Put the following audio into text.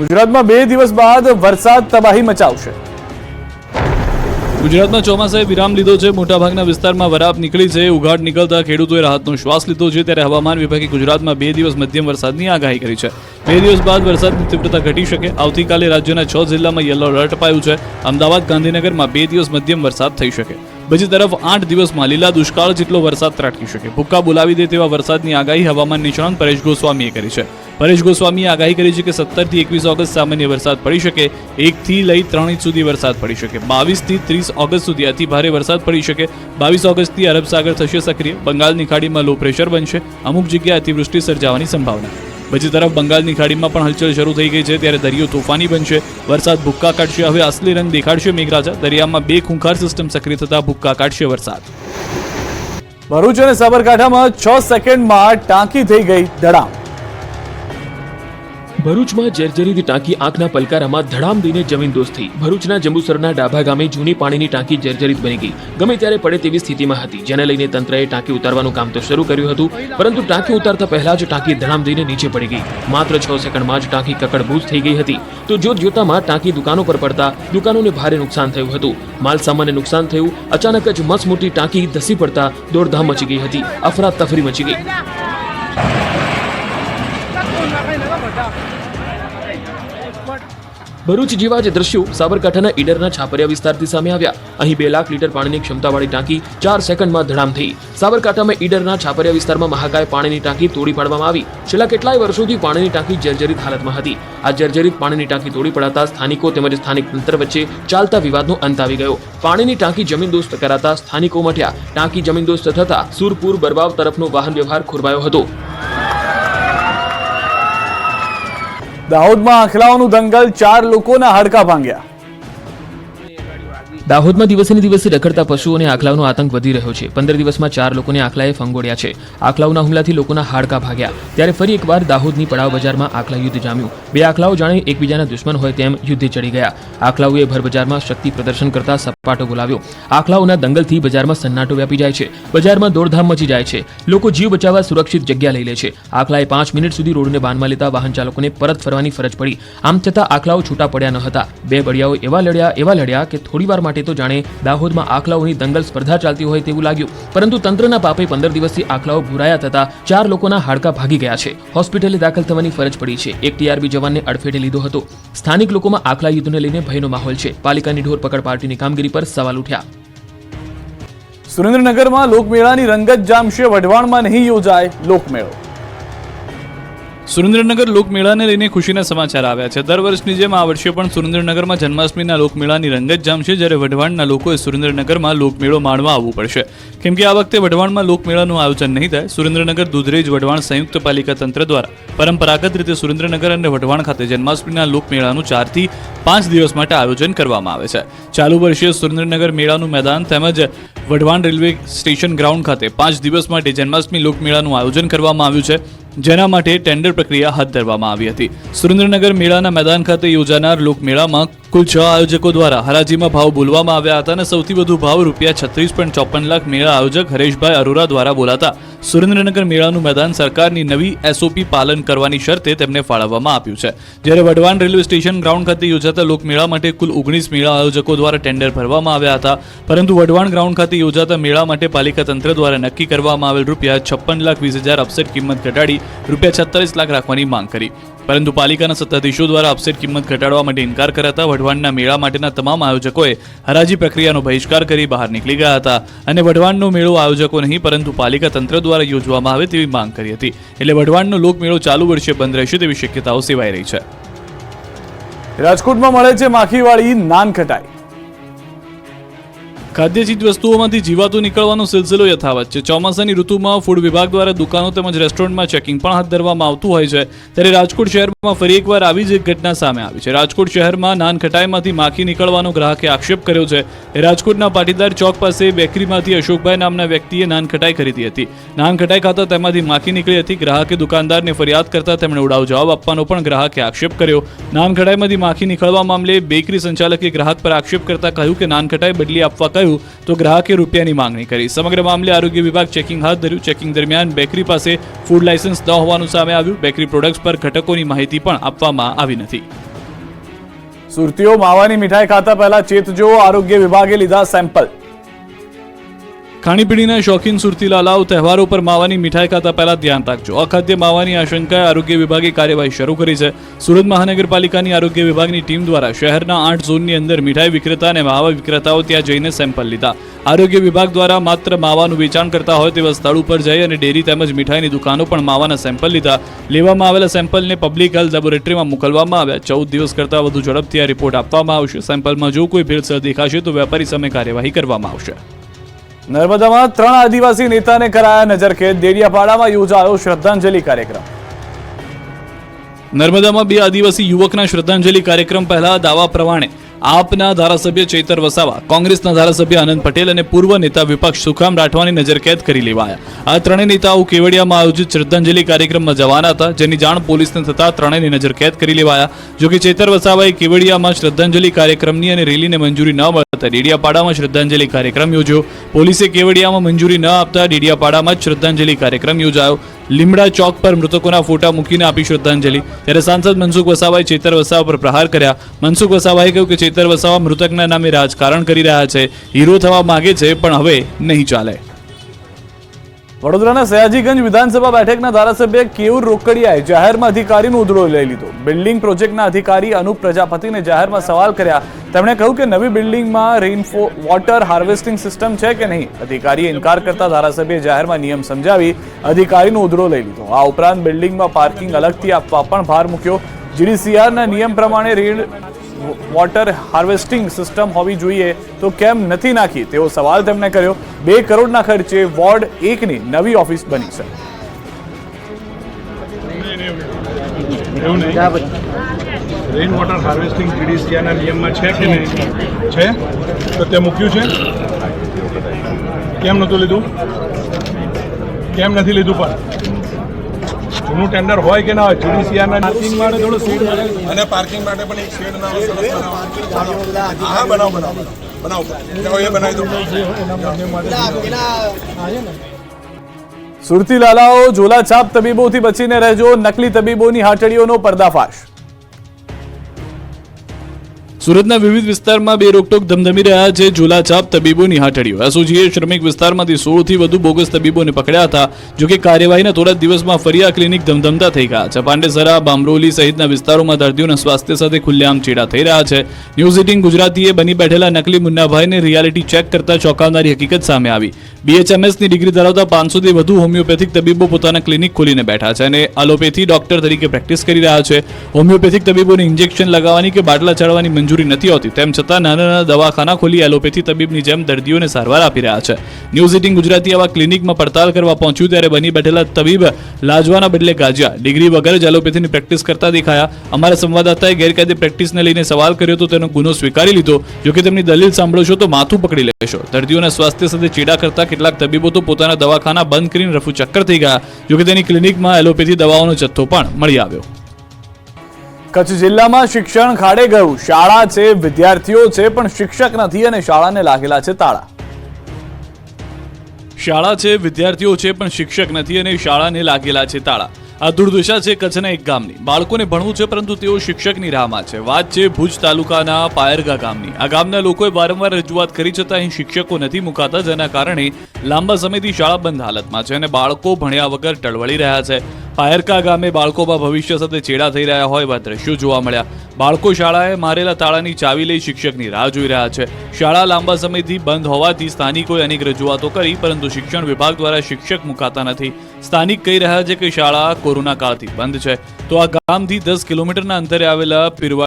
ગુજરાતમાં 2 દિવસ બાદ વરસાદ તબાહી મચાવશે. ગુજરાતમાં ચોમાસાએ વિરામ લીધો છે. મોટાભાગના વિસ્તારમાં વરાપ નીકળી છે. ઉઘાડ નીકળતા ખેડૂતોએ રાહતનો શ્વાસ લીધો છે. ત્યારે હવામાન વિભાગે ગુજરાતમાં 2 દિવસ મધ્યમ વરસાદની આગાહી કરી છે. 2 દિવસ બાદ વરસાદની તીવ્રતા ઘટી શકે. આવતીકાલે રાજ્યના 6 જિલ્લામાં યલો એલર્ટ અપાયું છે. અમદાવાદ, ગાંધીનગરમાં 2 દિવસ મધ્યમ વરસાદ થઈ શકે. બીજી તરફ 8 દિવસમાં લીલા દુષ્કાળ જેટલો વરસાદ ત્રાટકી શકે. ભૂક્કા બોલાવી દે તેવા વરસાદની આગાહી હવામાન નિષ્ણાંત પરેશ ગોસ્વામીએ કરી છે. પરેશ ગોસ્વામીએ આગાહી કરી છે કે 17 થી 21 ઓગસ્ટ સામાન્ય વરસાદ પડી શકે. 1 થી લઈ 3 ઇંચ સુધી વરસાદ પડી શકે. 22 થી 30 ઓગસ્ટ સુધી અતિ ભારે વરસાદ પડી શકે. 22 ઓગસ્ટથી અરબ સાગર થશે સક્રિય. બંગાળની ખાડીમાં લો પ્રેશર બનશે. અમુક જગ્યાએ અતિવૃષ્ટિ સર્જાવાની સંભાવના. બીજી તરફ બંગાળની ખાડીમાં પણ હલચલ શરૂ થઈ ગઈ છે. ત્યારે દરિયો તોફાની બનશે. વરસાદ ભૂક્કા કાઢશે. હવે અસલી રંગ દેખાડશે મેઘરાજા. દરિયામાં 2 ખૂંખાર સિસ્ટમ સક્રિય થતા ભૂક્કા કાઢશે વરસાદ. ભરૂચ અને સાબરકાંઠામાં 6 સેકન્ડમાં ટાંકી થઈ ગઈ ધડામ. ભરૂચમાં જર્જરિત ટાંકી આંખના પલકારામાં ધડામ દઈને જમીનદોસ્ત થઈ. ભરૂચના જંબુસરના ડાભા ગામે જૂની પાણીની ટાંકી જર્જરિત બની ગઈ. ગમે ત્યારે પડે તેવી સ્થિતિમાં હતી, જેને લઈને તંત્રએ ટાંકી ઉતારવાનું કામ તો શરૂ કર્યું હતું, પરંતુ ટાંકી ઉતારતા પહેલા જ ટાંકી ધડામ દઈને નીચે પડી ગઈ. માત્ર 6 સેકન્ડમાં જ ટાંકી કકડબૂજ થઈ ગઈ હતી. તો જોતજોતામાં ટાંકી દુકાનો પર પડતા દુકાનોને ભારે નુકસાન થયું હતું. માલ સામાનને નુકસાન થયું. અચાનક જ મસમોટી ટાંકી ધસી પડતા દોડધામ મચી ગઈ હતી. અફરાતફરી મચી ગઈ. ભરૂચ જેવા જ દ્રશ્યો સાબરકાંઠાના ઈડરના છાપરિયા વિસ્તારથી સામે આવ્યા. અહીં 2 લાખ લીટર પાણીની ક્ષમતાવાળી ટાંકી 4 સેકન્ડમાં ધડામ થઈ. સાબરકાંઠામાં ઈડરના છાપરિયા વિસ્તારમાં મહાકાય પાણીની ટાંકી તોડી પાડવામાં આવી. છેલ્લા કેટલાય વર્ષોથી પાણીની ટાંકી જર્જરિત હાલતમાં હતી. આ જર્જરિત પાણીની ટાંકી તોડી પડાતા સ્થાનિકો તેમજ સ્થાનિક તંત્ર વચ્ચે ચાલતા વિવાદનો અંત આવી ગયો. પાણીની ટાંકી જમીનદોસ્ત કરાતા સ્થાનિકો મટ્યા. ટાંકી જમીનદોસ્ત થતા સુરપુર બરવાવ તરફનો વાહન વ્યવહાર ખોરવાયો હતો. દાહોદમાં આખલાઓનું દંગલ, 4 લોકોના હાડકાં ભાંગ્યા. દાહોદમાં દિવસે ને દિવસે રખડતા પશુઓ અને આખલાઓનો આતંક વધી રહ્યો છે. 15 દિવસમાં 4 લોકોને આખલાએ ફંગોળ્યા છે. આખલાઓના હુમલાથી લોકોના હાડકાં ભાગ્યા. ત્યારે ફરી એકવાર દાહોદની પડાવ બજારમાં આખલા યુદ્ધ જામ્યું. 2 આખલાઓ જાણે એકબીજાના દુશ્મન હોય તેમ યુદ્ધે ચડી ગયા. આખલાઓએ ભર બજારમાં શક્તિ પ્રદર્શન કરતા સપાટો બોલાવ્યો. આખલાઓના દંગલથી બજારમાં સન્નાટો વ્યાપી જાય છે. બજારમાં દોડધામ મચી જાય છે. લોકો જીવ બચાવવા સુરક્ષિત જગ્યા લઈ લે છે. આખલાએ 5 મિનિટ સુધી રોડને બાનમાં લેતા વાહન ચાલકોને પરત ફરવાની ફરજ પડી. આમ છતાં આખલાઓ છૂટા પડ્યા ન હતા. 2 બળિયાઓ એવા લડ્યા કે થોડીવાર માટે તો જાણે દાહોદમાં આખલાઓની દંગલ સ્પર્ધા ચાલતી હોય તેવું લાગ્યું. પરંતુ તંત્રના પાપે 15 દિવસથી આખલાઓ ભૂરાયા થતા 4 લોકોના હાડકાં ભાગી ગયા છે. હોસ્પિટલે દાખલ થવાની ફરજ પડી છે. એક ટીઆરબી જવાનને અડફેટે લીધો હતો. સ્થાનિક લોકોમાં આખલા યુદ્ધને લઈને ભયનો માહોલ છે. પાલિકાની ઢોર પકડ પાર્ટીની કામગીરી પર સવાલ ઉઠ્યા. સુરેન્દ્રનગરમાં લોકમેળાની રંગત જામશે. વઢવાણમાં નહીં યોજાય લોકમેળો. સુરેન્દ્રનગર લોકમેળાને લઈને ખુશીના સમાચાર આવ્યા છે. દર વર્ષની જેમ આ વર્ષે પણ સુરેન્દ્રનગરમાં જન્માષ્ટમીના લોકમેળાની રંગત જામશે. જ્યારે વઢવાણના લોકોએ સુરેન્દ્રનગરમાં લોકમેળો માણવા આવવું પડશે, કેમ કે આ વખતે વઢવાણમાં લોકમેળાનું આયોજન નહીં થાય. સુરેન્દ્રનગર દૂધરેજ વઢવાણ સંયુક્ત પાલિકા તંત્ર દ્વારા પરંપરાગત રીતે સુરેન્દ્રનગર અને વઢવાણ ખાતે જન્માષ્ટમીના લોકમેળાનું 4 થી 5 દિવસ માટે આયોજન કરવામાં આવે છે. ચાલુ વર્ષે સુરેન્દ્રનગર મેળાનું મેદાન તેમજ વઢવાણ રેલવે સ્ટેશન ગ્રાઉન્ડ ખાતે 5 દિવસ માટે જન્માષ્ટમી લોકમેળાનું આયોજન કરવામાં આવ્યું છે, જેના માટે ટેન્ડર પ્રક્રિયા હાથ ધરવામાં આવી હતી. સુરેન્દ્રનગર મેળાના મેદાન ખાતે યોજાનાર લોકમેળામાં કુલ 6 આયોજકો દ્વારા હરાજીમાં ભાવ બોલવામાં આવ્યા હતા અને સૌથી વધુ ભાવ ₹36.54 લાખ મેળા આયોજક હરેશભાઈ અરોરા દ્વારા બોલાતા સુરેન્દ્રનગર મેળાનું મેદાન સરકારની નવી એસઓપી પાલન કરવાની શરતે તેમને ફાળવવામાં આપ્યું છે. જ્યારે વઢવાણ રેલવે સ્ટેશન ગ્રાઉન્ડ ખાતે યોજાતા લોકમેળા માટે કુલ 19 મેળા આયોજકો દ્વારા ટેન્ડર ભરવામાં આવ્યા હતા, પરંતુ વઢવાણ ગ્રાઉન્ડ ખાતે યોજાતા મેળા માટે પાલિકા તંત્ર દ્વારા નક્કી કરવામાં આવેલ ₹56,20,000 અપસેટ કિંમત ઘટાડી ₹46 લાખ રાખવાની માંગ કરી. પરંતુ પાલિકાના સત્તાધીશો દ્વારા અપસેટ કિંમત ઘટાડવા માટે ઇનકાર કરાતા વઢવાણના મેળા માટેના તમામ આયોજકોએ હરાજી પ્રક્રિયાનો બહિષ્કાર કરી બહાર નીકળી ગયા હતા અને વઢવાણનો મેળો આયોજકો નહીં પરંતુ પાલિકા તંત્ર દ્વારા યોજવામાં આવે તેવી માંગ કરી હતી. એટલે વઢવાણનો લોકમેળો ચાલુ વર્ષે બંધ રહેશે તેવી શક્યતાઓ સેવાઈ રહી છે. રાજકોટમાં મળે છે માખીવાળી નાનખટાઈ. ખાદ્ય ચીજ વસ્તુઓમાંથી જીવાતો નીકળવાનો સિલસિલો યથાવત છે. ચોમાસાની ઋતુમાં ફૂડ વિભાગ દ્વારા દુકાનો તેમજ રેસ્ટોરન્ટમાં ચેકિંગ પણ હાથ ધરવામાં આવતું હોય છે. ત્યારે રાજકોટ શહેરમાં ફરી એકવાર આવી જ એક ઘટના સામે આવી છે. રાજકોટ શહેરમાં નાનખટાઈમાંથી માખી નીકળવાનો ગ્રાહકે આક્ષેપ કર્યો છે. રાજકોટના પાટીદાર ચોક પાસે બેકરીમાંથી અશોકભાઈ નામના વ્યક્તિએ નાનખટાઈ ખરીદી હતી. નાનખટાઈ ખાતા તેમાંથી માખી નીકળી હતી. ગ્રાહકે દુકાનદારને ફરિયાદ કરતા તેમણે ઉડાવ જવાબ આપવાનો પણ ગ્રાહકે આક્ષેપ કર્યો. નાનખટાઈમાંથી માખી નીકળવા મામલે બેકરી સંચાલકે ગ્રાહક પર આક્ષેપ કરતા કહ્યું કે નાનખટાઈ બદલી આપવા કહ્યું તો ગ્રાહકે રૂપિયાની માંગણી કરી. સમગ્ર મામલે આરોગ્ય વિભાગ ચેકિંગ હાથ ધર્યું. ચેકિંગ દરમિયાન બેકરી પાસે ફૂડ લાયસન્સ ન હોવાનું સામે આવ્યું. બેકરી પ્રોડક્ટ્સ પર ઘટકોની માહિતી પણ આપવામાં આવી નથી. સુરતીઓ માવાની મીઠાઈ ખાતા પહેલા ચેતજો, આરોગ્ય વિભાગે લીધા સેમ્પલ. ખાણીપીણીના શોખીન સુરતી લાલાઓ તહેવારો પર માવાની મીઠાઈ ખાતા પહેલા ધ્યાન રાખજો. અખાદ્ય માવાની આશંકાએ આરોગ્ય વિભાગે કાર્યવાહી શરૂ કરી છે. સુરત મહાનગરપાલિકાની આરોગ્ય વિભાગની ટીમ દ્વારા શહેરના 8 ઝોનની અંદર મીઠાઈ વિક્રેતા અને માવા વિક્રેતાઓ ત્યાં જઈને સેમ્પલ લીધા. આરોગ્ય વિભાગ દ્વારા માત્ર માવાનું વેચાણ કરતા હોય તેવા સ્થળ ઉપર જઈ અને ડેરી તેમજ મીઠાઈની દુકાનો પણ માવાના સેમ્પલ લીધા. લેવામાં આવેલા સેમ્પલને પબ્લિક હેલ્થ લેબોરેટરીમાં મોકલવામાં આવ્યા. 14 દિવસ કરતાં વધુ ઝડપથી આ રિપોર્ટ આપવામાં આવશે. સેમ્પલમાં જો કોઈ ભેળસેળ દેખાશે તો વેપારી સામે કાર્યવાહી કરવામાં આવશે. નર્મદામાં 3 આદિવાસી નેતાને કરાયા નજરકેદ. દેડિયાપાડામાં યોજાયો શ્રદ્ધાંજલિ કાર્યક્રમ. નર્મદામાં 2 આદિવાસી યુવકના શ્રદ્ધાંજલિ કાર્યક્રમ પહેલા દાવા પ્રમાણે આપના ધારાસભ્ય ચૈતર વસાવા, કોંગ્રેસના ધારાસભ્ય આનંદ પટેલ અને પૂર્વ નેતા વિપક્ષ સુખામ રાઠવાની નજરકેદ કરી લેવાયા. આ ત્રણેય નેતાઓ કેવડિયામાં આયોજિત શ્રદ્ધાંજલિ કાર્યક્રમમાં જવાના હતા, જેની જાણ પોલીસને થતાં ત્રણેયની નજરકેદ કરી લેવાયા. જોકે ચૈતર વસાવાએ કેવડિયામાં શ્રદ્ધાંજલિ કાર્યક્રમની અને રેલીને મંજૂરી ન મળતા ડેડિયાપાડામાં શ્રદ્ધાંજલિ કાર્યક્રમ યોજ્યો. પોલીસે કેવડિયામાં મંજૂરી ન આપતા ડેડિયાપાડામાં જ શ્રદ્ધાંજલિ કાર્યક્રમ યોજાયો. લીમડા ચોક પર મૃતકોના ફોટા મૂકીને આપી શ્રદ્ધાંજલિ. ત્યારે સાંસદ મનસુખ વસાવાએ ચૈતર વસાવા પર પ્રહાર કર્યા. મનસુખ વસાવાએ કહ્યું કે ચૈતર વસાવા મૃતકના નામે રાજકારણ કરી રહ્યા છે, હીરો થવા માંગે છે, પણ હવે નહીં ચાલે. વડોદરાના સયાજીગંજ વિધાનસભા બેઠકના ધારાસભ્ય કેયુર રોકડિયાએ જાહેરમાં અધિકારીનો ઉધડો લઈ લીધો. બિલ્ડિંગ પ્રોજેક્ટના અધિકારી અનુપ પ્રજાપતિને જાહેરમાં સવાલ કર્યા. તેમણે કહ્યું કે નવી બિલ્ડિંગમાં રેઇન વોટર હાર્વેસ્ટિંગ સિસ્ટમ છે કે નહીં. અધિકારીએ ઇનકાર કરતા ધારાસભ્યએ જાહેરમાં નિયમ સમજાવી અધિકારીનો ઉધડો લઈ લીધો. આ ઉપરાંત બિલ્ડિંગમાં પાર્કિંગ અલગથી આપવા પણ ભાર મૂક્યો. જીડીસીઆરના નિયમ પ્રમાણે રેઇન વોટર હાર્વેસ્ટિંગ સિસ્ટમ હોવી જોઈએ તો કેમ નથી નાખી તેવો સવાલ તેમણે કર્યો. 2 કરોડના ખર્ચે વોર્ડ 1ની નવી ઓફિસ બની છે. રેઇન વોટર હાર્વેસ્ટિંગ જીડીસીઆના નિયમમાં છે કે નહીં છે તો તે મૂક્યું છે. કેમ નહોતું લીધું? કેમ નથી લીધું? પણ જૂનું ટેન્ડર હોય કે ના હોય, જીડીસીઆરના પાર્કિંગ માટે થોડું શેડ અને પાર્કિંગ માટે પણ એક શેડ ના હા બનાવો એ બનાવી દો. સુરતી લાલાઓ, ઝોલાછાપ તબીબોથી બચીને રહેજો. નકલી તબીબોની હાટડીઓનો પર્દાફાશ. સુરતના વિવિધ વિસ્તારમાં બે રોકટોક ધમધમી રહ્યા છે. ઝોલાછાપ તબીબોની હાટડીઓ. એસઓજીએ શ્રમિક વિસ્તારમાંથી 16થી વધુ બોગસ તબીબોને પકડ્યા હતા. જોકે કાર્યવાહીના થોડા દિવસમાં ફરી આ ક્લિનિક ધમધમતા થઈ ગયા છે. પાંડેસરા, બામરોલી સહિતના વિસ્તારોમાં દર્દીઓના સ્વાસ્થ્ય સાથે ખુલ્લેઆમ ચેડા થઈ રહ્યા છે. ન્યૂઝ 18 ગુજરાતીએ બની બેઠેલા નકલી મુન્નાભાઈને રિયાલિટી ચેક કરતા ચોંકાવનારી હકીકત સામે આવી. BHMSની ડિગ્રી ધરાવતા 500થી વધુ હોમિયોપેથિક તબીબો પોતાના ક્લિનિક ખોલીને બેઠા છે અને એલોપેથી ડોક્ટર તરીકે પ્રેક્ટિસ કરી રહ્યા છે. હોમિયોપેથિક તબીબોને ઇન્જેક્શન લગાવવાની કે બાટલા ચડાવવાની મંજૂરી નથી હોતી. તેમ છતાં નાના નાના દવાખાના ખોલી એલોપેથી તબીબની જેમ દર્દીઓને સારવાર આપી રહ્યા છે. ન્યૂઝ 18 ગુજરાતી આવા ક્લિનિકમાં પડતાલ કરવા પહોંચ્યું ત્યારે બની બેઠેલા તબીબ લાજવાના બદલે ગાજ્યા. ડિગ્રી વગર જ એલોપેથીની પ્રેક્ટિસ કરતા દેખાયા. અમારા સંવાદદાતાએ ગેરકાયદે પ્રેક્ટિસને લઈને સવાલ કર્યો તો તેનો ગુનો સ્વીકારી લીધો. જોકે તેમની દલીલ સાંભળશો તો માથું પકડી લેશો. દર્દીઓના સ્વાસ્થ્ય સાથે ચેડા કરતા કેટલાક તબીબો તો પોતાના દવાખાના બંધ કરીને રફુ ચક્કર થઈ ગયા. જોકે તેની ક્લિનિકમાં એલોપેથી દવાઓનો જથ્થો પણ મળી આવ્યો. કચ્છ જિલ્લામાં શિક્ષણ ખાડે ગયું. શાળા છે, વિદ્યાર્થીઓ છે, પણ શિક્ષક નથી અને શાળાને લાગેલા છે તાળા. શાળા છે, વિદ્યાર્થીઓ છે, પણ શિક્ષક નથી અને શાળાને લાગેલા છે તાળા. આ દુર્દશા છે કચ્છના એક ગામની. બાળકોને ભણવું છે પરંતુ તેઓ શિક્ષકની રાહમાં છે. વાત છે ભુજ તાલુકાના પાયરગા ગામની. આ ગામના લોકોએ વારંવાર રજૂઆત કરી છતાં અહીં શિક્ષકો નથી મુકાતા, જેના કારણે લાંબા સમયથી શાળા બંધ હાલતમાં છે અને બાળકો ભણ્યા વગર ટળવળી રહ્યા છે. પાયરકા ગામે બાળકોમાં ભવિષ્ય સાથે ચેડા થઈ રહ્યા હોય એવા દ્રશ્યો જોવા મળ્યા. બાળકો શાળાએ મારેલા તાળાની ચાવી લઈ શિક્ષકની રાહ જોઈ રહ્યા છે. શાળા લાંબા સમયથી બંધ હોવાથી સ્થાનિકોએ અનેક રજૂઆતો કરી, પરંતુ શિક્ષણ વિભાગ દ્વારા શિક્ષક મુકાતા નથી. સ્થાનિક કહી રહ્યા છે કે શાળા કોરોના કાળથી બંધ છે. તો આ ગામથી 10 કિલોમીટરના અંતરે આવેલા પીરવા